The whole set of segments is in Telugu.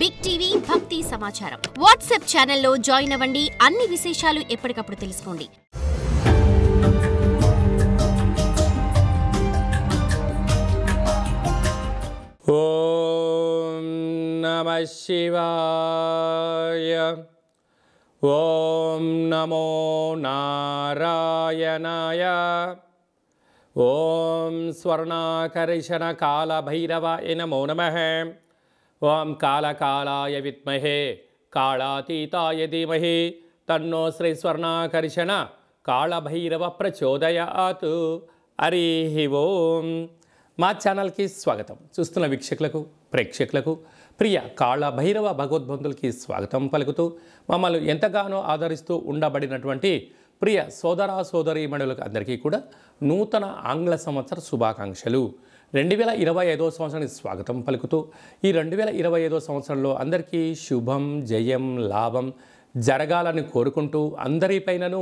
బిగ్ టీవీ భక్తి సమాచారం వాట్సాప్ ఛానల్లో జాయిన్ అవ్వండి. అన్ని విశేషాలు ఎప్పటికప్పుడు తెలుసుకోండి. ఓం నమః శివాయ. ఓం నమో నారాయణాయ. ఓం స్వర్ణాకర్షణ కాళభైరవాయ నమో నమః. ఓం కాళకాళాయ విద్మహే కాళాతీతాయ ధీమహి తన్నో శ్రీ స్వర్ణాకర్షణ కాళభైరవ ప్రచోదయాత్. హరి ఓం. మా ఛానల్కి స్వాగతం. చూస్తున్న వీక్షకులకు ప్రేక్షకులకు ప్రియ కాళభైరవ భగవద్బంధులకి స్వాగతం పలుకుతూ మమ్మల్ని ఎంతగానో ఆదరిస్తూ ఉండబడినటువంటి ప్రియ సోదర సోదరీమణులకు అందరికీ కూడా నూతన ఆంగ్ల సంవత్సర శుభాకాంక్షలు. 2025వ సంవత్సరానికి స్వాగతం పలుకుతూ ఈ 2025వ సంవత్సరంలో అందరికీ శుభం జయం లాభం జరగాలని కోరుకుంటూ అందరిపైనను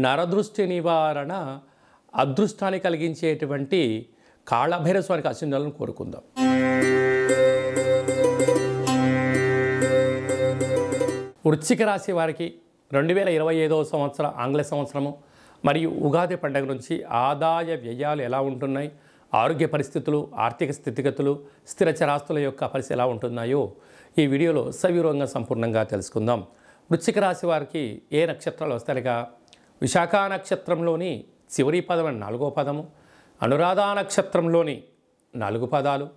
నరదృష్టి నివారణ అదృష్టాన్ని కలిగించేటువంటి కాళభైరవ స్వామికి ఆశీర్వాదాలను కోరుకుందాం. వృశ్చిక రాశి వారికి 2025వ సంవత్సర ఆంగ్ల సంవత్సరము మరియు ఉగాది పండుగ నుంచి ఆదాయ వ్యయాలు ఎలా ఉంటున్నాయి, ఆరోగ్య పరిస్థితులు, ఆర్థిక స్థితిగతులు, స్థిరచరాస్తుల యొక్క పరిస్థితి ఎలా ఉంటున్నాయో ఈ వీడియోలో సవివరంగా సంపూర్ణంగా తెలుసుకుందాం. వృశ్చిక రాశి వారికి ఏ నక్షత్రాలు వస్తాయిగా విశాఖ నక్షత్రంలోని చివరి పదం 4వ పదము, అనురాధ నక్షత్రంలోని 4 పదాలు,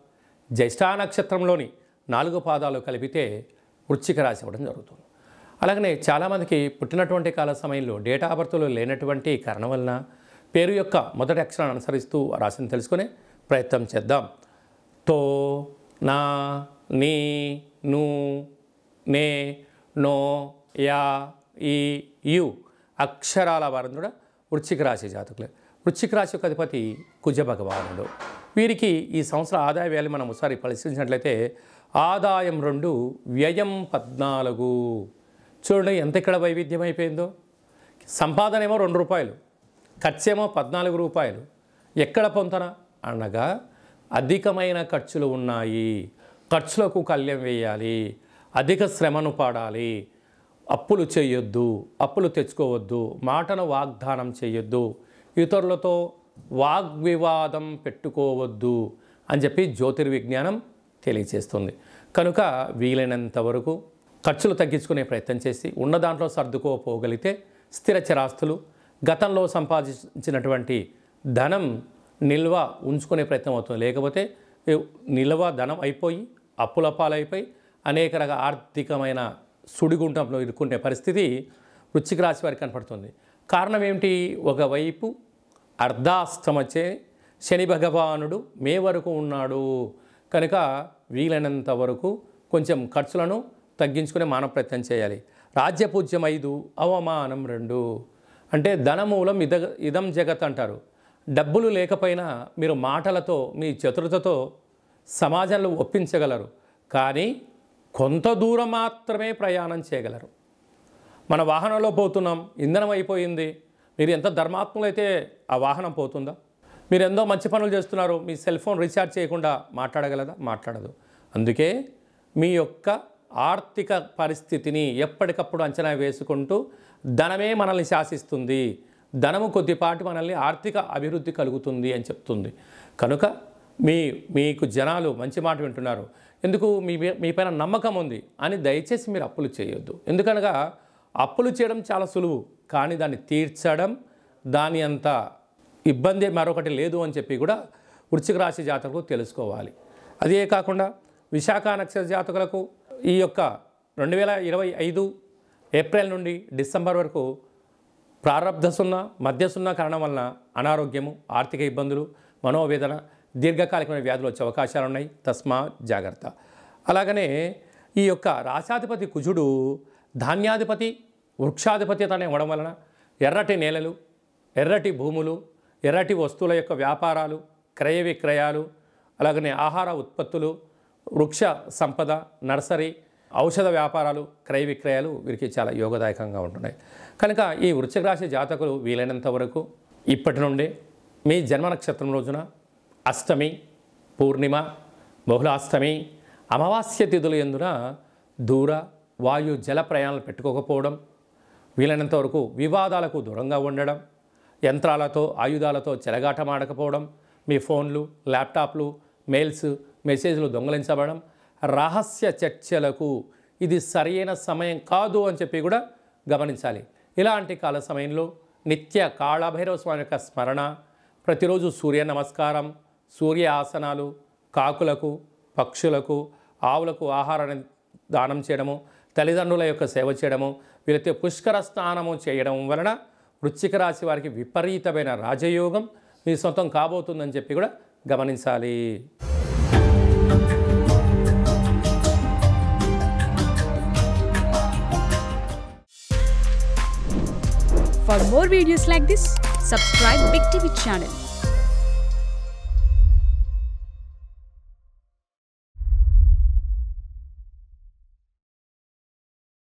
జ్యేష్ఠ నక్షత్రంలోని 4 పాదాలు కలిపితే వృశ్చిక రాశి అవ్వడం జరుగుతుంది. అలాగనే చాలామందికి పుట్టినటువంటి కాల సమయంలో డేటా ఆఫ్ బర్త్లో లేనటువంటి కారణం వలన పేరు యొక్క మొదటి అక్షరాన్ని అనుసరిస్తూ రాశిని తెలుసుకునే ప్రయత్నం చేద్దాం. తో, నా, నీ, ను, నే, నో, యా, ఈ, యు అక్షరాల వారిని కూడా వృశ్చిక రాశి జాతకులే. వృశ్చిక రాశి యొక్క అధిపతి కుజ భగవానుడు. వీరికి ఈ సంవత్సర ఆదాయ వ్యయాలు మనం ఒకసారి పరిశీలించినట్లయితే ఆదాయం 2, వ్యయం 14. చూడండి ఎంత ఇక్కడ వైవిధ్యం అయిపోయిందో. సంపాదన ఏమో ₹2, ఖర్చేమో ₹14. ఎక్కడ పొంతన అనగా అధికమైన ఖర్చులు ఉన్నాయి, ఖర్చులకు కళ్యం వేయాలి, అధిక శ్రమను పడాలి, అప్పులు చేయొద్దు, అప్పులు తెచ్చుకోవద్దు, మాటను వాగ్దానం చేయొద్దు, ఇతరులతో వాగ్వివాదం పెట్టుకోవద్దు అని చెప్పి జ్యోతిర్విజ్ఞానం తెలియచేస్తుంది. కనుక వీలైనంత వరకు ఖర్చులు తగ్గించుకునే ప్రయత్నం చేసి ఉన్న దాంట్లో సర్దుకోపోగలిగితే స్థిర చరాస్తులు, గతంలో సంపాదించినటువంటి ధనం నిల్వ ఉంచుకునే ప్రయత్నం అవుతుంది. లేకపోతే నిల్వ ధనం అయిపోయి అప్పుల పాలైపోయి అనేక రకాల ఆర్థికమైన సుడిగుంటంలో ఇరుక్కునే పరిస్థితి వృశ్చిక రాశి వారికి కనపడుతుంది. కారణం ఏమిటి? ఒకవైపు అర్ధాష్టమచే శని భగవానుడు మే వరకు ఉన్నాడు. కనుక వీలైనంత వరకు కొంచెం ఖర్చులను తగ్గించుకునే మానవ ప్రయత్నం చేయాలి. రాజ్యపూజ్యం 5, అవమానం 2. అంటే ధనమూలం ఇదం జగత్ అంటారు. డబ్బులు లేకపోయినా మీరు మాటలతో మీ చతురతతో సమాజంలో ఒప్పించగలరు, కానీ కొంత దూరం మాత్రమే ప్రయాణం చేయగలరు. మన వాహనంలో పోతున్నాం, ఇంధనం అయిపోయింది, మీరు ఎంత ధర్మాత్ములైతే ఆ వాహనం పోతుందా? మీరు ఎంతో మంచి పనులు చేస్తున్నారు, మీ సెల్ ఫోన్ రీఛార్జ్ చేయకుండా మాట్లాడగలదా? మాట్లాడదు. అందుకే మీ యొక్క ఆర్థిక పరిస్థితిని ఎప్పటికప్పుడు అంచనా వేసుకుంటూ ధనమే మనల్ని శాసిస్తుంది, ధనము కొద్దిపాటి మనల్ని ఆర్థిక అభివృద్ధి కలుగుతుంది అని చెప్తుంది. కనుక మీకు జనాలు మంచి మాట వింటున్నారు, ఎందుకు మీపైన నమ్మకం ఉంది అని దయచేసి మీరు అప్పులు చేయొద్దు. ఎందుకనగా అప్పులు చేయడం చాలా సులువు, కానీ దాన్ని తీర్చడం దాని అంత ఇబ్బంది మరొకటి లేదు అని చెప్పి కూడా వృశ్చిక రాశి జాతకులు తెలుసుకోవాలి. అదే కాకుండా విశాఖ నక్షత్ర జాతకులకు ఈ యొక్క 2025 ఏప్రిల్ నుండి డిసెంబర్ వరకు ప్రారంధ సున్నా, మధ్య సున్నా కారణం వలన అనారోగ్యము, ఆర్థిక ఇబ్బందులు, మనోవేదన, దీర్ఘకాలికమైన వ్యాధులు వచ్చే అవకాశాలు ఉన్నాయి. తస్మా జాగ్రత్త. అలాగనే ఈ యొక్క రాశాధిపతి కుజుడు ధాన్యాధిపతి, వృక్షాధిపతి అనే ఇవ్వడం వలన ఎర్రటి నేలలు, ఎర్రటి భూములు, ఎర్రటి వస్తువుల యొక్క వ్యాపారాలు, క్రయ విక్రయాలు, అలాగనే ఆహార ఉత్పత్తులు, వృక్ష సంపద, నర్సరీ, ఔషధ వ్యాపారాలు, క్రయ విక్రయాలు వీరికి చాలా యోగదాయకంగా ఉంటున్నాయి. కనుక ఈ వృశ్చిక రాశి జాతకులు వీలైనంత వరకు ఇప్పటి నుండే మీ జన్మ నక్షత్రం రోజున అష్టమి, పూర్ణిమ, బహుళాష్టమి, అమావాస్య తిథుల యందున దూర వాయు జల ప్రయాణాలు పెట్టుకోకపోవడం, వీలైనంత వరకు వివాదాలకు దూరంగా ఉండడం, యంత్రాలతో ఆయుధాలతో చెలగాటమాడకపోవడం, మీ ఫోన్లు ల్యాప్టాప్లు మెయిల్స్ మెసేజ్లు దొంగలించబడడం, రహస్య చర్చలకు ఇది సరైన సమయం కాదు అని చెప్పి కూడా గమనించాలి. ఇలాంటి కాల సమయంలో నిత్య కాళభైరవ స్వామి యొక్క స్మరణ, ప్రతిరోజు సూర్య నమస్కారం, సూర్య ఆసనాలు, కాకులకు పక్షులకు ఆవులకు ఆహారాన్ని దానం చేయడము, తల్లిదండ్రుల యొక్క సేవ చేయడము, వీరితో పుష్కర స్నానము చేయడం వలన వృశ్చిక రాశి వారికి విపరీతమైన రాజయోగం మీ సొంతం కాబోతుందని చెప్పి కూడా గమనించాలి. For more videos like this, subscribe Big TV channel.